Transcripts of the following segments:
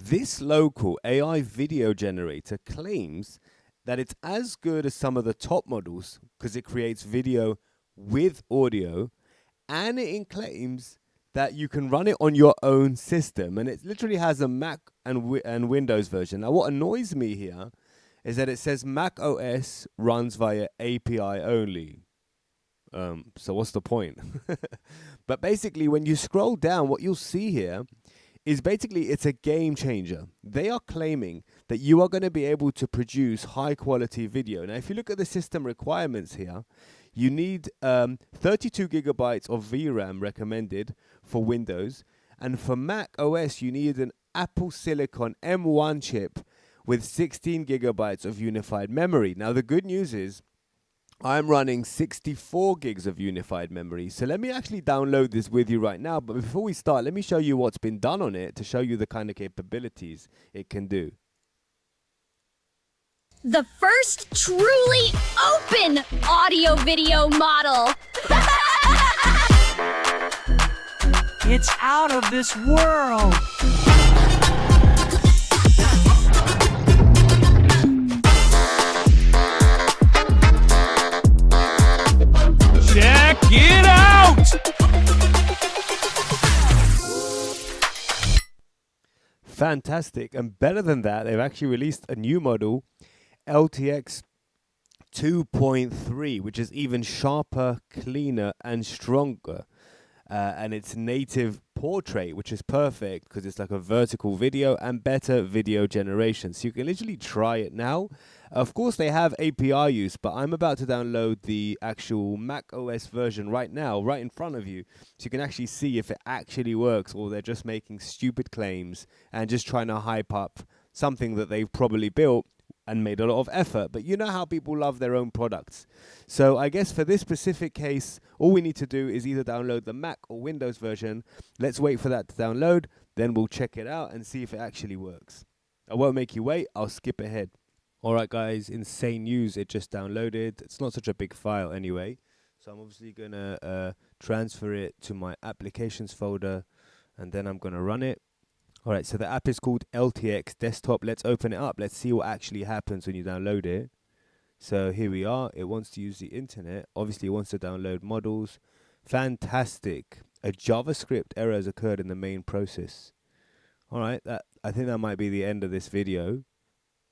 This local AI video generator claims that it's as good as some of the top models because it creates video with audio, and it claims that you can run it on your own system, and it literally has a Mac and Windows version. Now, what annoys me here is that it says Mac OS runs via API only. So what's the point? But basically, when you scroll down, what you'll see here is basically it's a game changer. They are claiming that you are going to be able to produce high quality video. Now, if you look at the system requirements here, you need 32 gigabytes of VRAM recommended for Windows, and for Mac OS, you need an Apple Silicon M1 chip with 16 gigabytes of unified memory. Now, the good news is I'm running 64 gigs of unified memory. So let me actually download this with you right now. But before we start, let me show you what's been done on it to show you the kind of capabilities it can do. The first truly open audio-video model. It's out of this world. Check it out! Fantastic. And better than that, they've actually released a new model, LTX 2.3, which is even sharper, cleaner, and stronger. And it's native portrait, which is perfect because it's like a vertical video and better video generation. So you can literally try it now. Of course, they have API use, but I'm about to download the actual Mac OS version right now, right in front of you. So you can actually see if it actually works, or they're just making stupid claims and just trying to hype up something that they've probably built and made a lot of effort. But you know how people love their own products. So I guess for this specific case, all we need to do is either download the Mac or Windows version. Let's wait for that to download. Then we'll check it out and see if it actually works. I won't make you wait. I'll skip ahead. All right, guys, insane news. It just downloaded. It's not such a big file anyway. So I'm obviously going to transfer it to my applications folder, and then I'm going to run it. All right, so the app is called LTX Desktop. Let's open it up. Let's see what actually happens when you download it. So here we are. It wants to use the internet. Obviously, it wants to download models. Fantastic. A JavaScript error has occurred in the main process. All right, I think that might be the end of this video.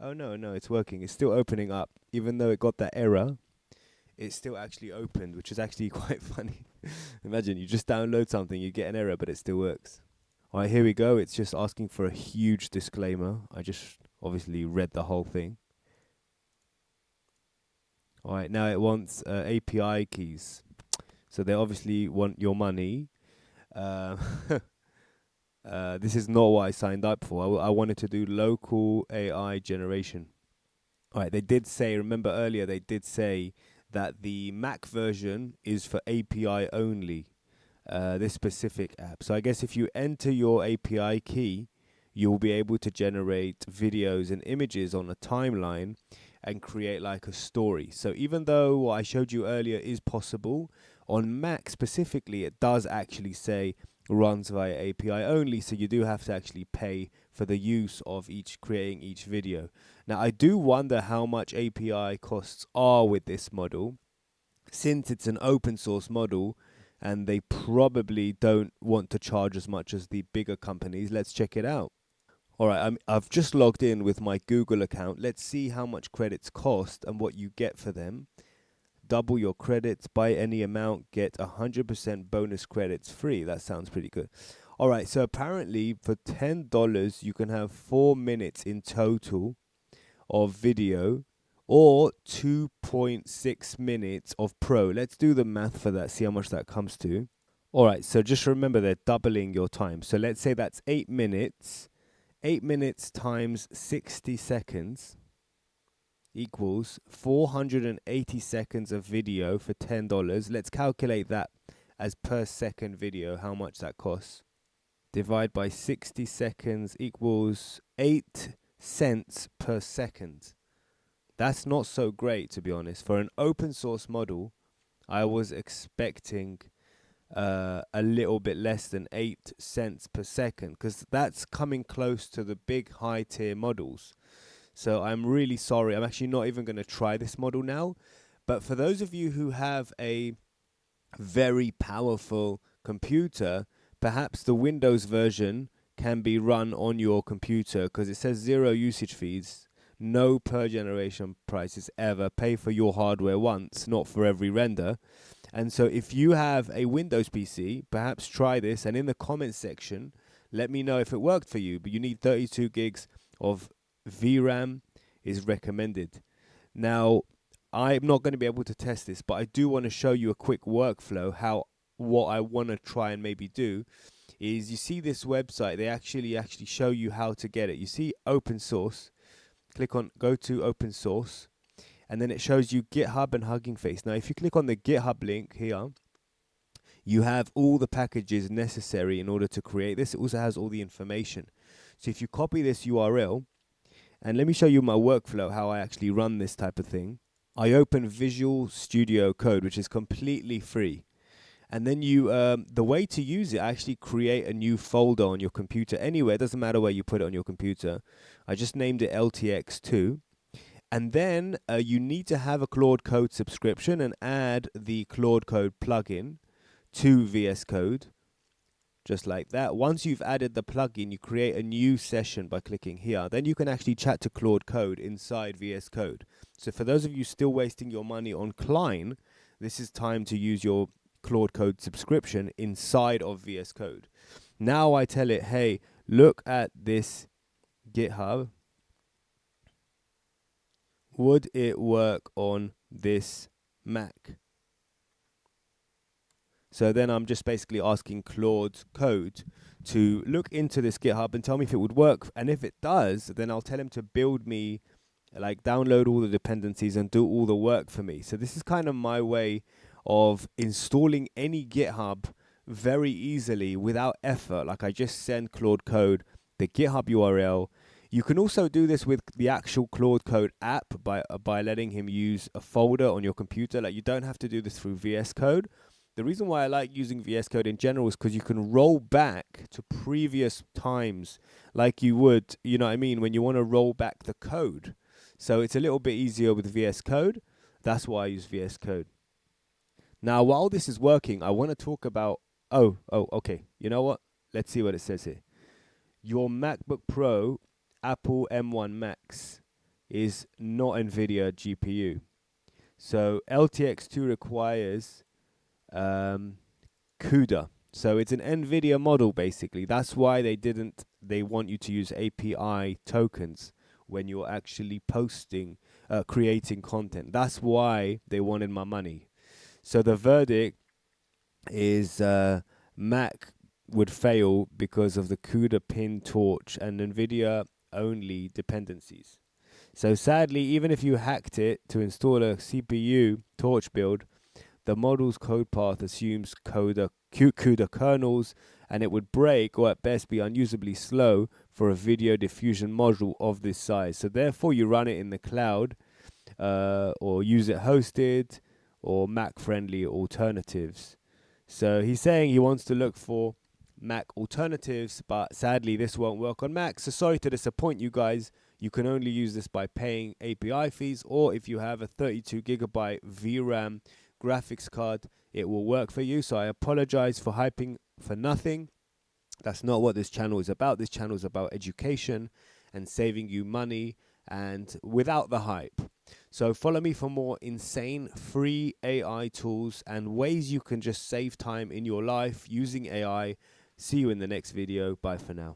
Oh, no, it's working. It's still opening up. Even though it got that error, it's still actually opened, which is actually quite funny. Imagine you just download something, you get an error, but it still works. All right, here we go. It's just asking for a huge disclaimer. I just obviously read the whole thing. All right, now it wants API keys. So they obviously want your money. This is not what I signed up for. I wanted to do local AI generation. All right, they did say, remember earlier, they did say that the Mac version is for API only, this specific app. So I guess if you enter your API key, you'll be able to generate videos and images on a timeline and create like a story. So even though what I showed you earlier is possible, on Mac specifically, it does actually say runs via API only, so you do have to actually pay for the use of creating each video. Now, I do wonder how much API costs are with this model, since it's an open source model, and they probably don't want to charge as much as the bigger companies. Let's check it out. All right, I've just logged in with my Google account. Let's see how much credits cost and what you get for them. Double your credits, buy any amount, get 100% bonus credits free. That sounds pretty good. All right, so apparently for $10, you can have 4 minutes in total of video or 2.6 minutes of pro. Let's do the math for that, see how much that comes to. All right, so just remember they're doubling your time. So let's say that's 8 minutes. 8 minutes times 60 seconds equals 480 seconds of video for $10. Let's calculate that as per second video, how much that costs. Divide by 60 seconds equals 8 cents per second. That's not so great, to be honest. For an open source model, I was expecting a little bit less than 8 cents per second, because that's coming close to the big high tier models. So I'm really sorry. I'm actually not even going to try this model now. But for those of you who have a very powerful computer, perhaps the Windows version can be run on your computer, because it says 0 usage fees, no per generation prices ever, pay for your hardware once, not for every render. And so if you have a Windows PC, perhaps try this, and in the comments section, let me know if it worked for you. But you need 32 gigs of VRAM is recommended. Now, I'm not going to be able to test this, but I do want to show you a quick workflow. What I want to try and maybe do is, you see this website, they actually show you how to get it. You see open source, click on go to open source, and then it shows you GitHub and Hugging Face. Now, if you click on the GitHub link here, you have all the packages necessary in order to create this. It also has all the information. So if you copy this URL, and let me show you my workflow, how I actually run this type of thing. I open Visual Studio Code, which is completely free. And then the way to use it, actually create a new folder on your computer anywhere. It doesn't matter where you put it on your computer. I just named it LTX2. And then you need to have a Claude Code subscription and add the Claude Code plugin to VS Code, just like that. Once you've added the plugin, you create a new session by clicking here. Then you can actually chat to Claude Code inside VS Code. So for those of you still wasting your money on Klein, this is time to use your Claude Code subscription inside of VS Code. Now I tell it, hey, look at this GitHub. Would it work on this Mac? So then I'm just basically asking Claude Code to look into this GitHub and tell me if it would work. And if it does, then I'll tell him to build me, like download all the dependencies and do all the work for me. So this is kind of my way of installing any GitHub very easily without effort. Like, I just send Claude Code the GitHub URL. You can also do this with the actual Claude Code app by letting him use a folder on your computer. Like, you don't have to do this through VS Code. The reason why I like using VS Code in general is because you can roll back to previous times, like you would, you know what I mean, when you want to roll back the code. So it's a little bit easier with VS Code. That's why I use VS Code. Now, while this is working, I want to talk about, okay. You know what? Let's see what it says here. Your MacBook Pro Apple M1 Max is not NVIDIA GPU. So LTX2 requires CUDA. So it's an NVIDIA model, basically. That's why they want you to use API tokens when you're actually creating content. That's why they wanted my money. So the verdict is Mac would fail because of the CUDA pin torch and NVIDIA only dependencies. So sadly, even if you hacked it to install a CPU torch build, the model's code path assumes CUDA kernels, and it would break or at best be unusably slow for a video diffusion module of this size. So therefore, you run it in the cloud or use it hosted or Mac-friendly alternatives. So he's saying he wants to look for Mac alternatives, but sadly this won't work on Mac. So sorry to disappoint you guys. You can only use this by paying API fees, or if you have a 32 gigabyte VRAM graphics card, it will work for you. So I apologize for hyping for nothing. That's not what this channel is about. This channel is about education and saving you money, and without the hype. So follow me for more insane free AI tools and ways you can just save time in your life using AI. See you in the next video. Bye for now.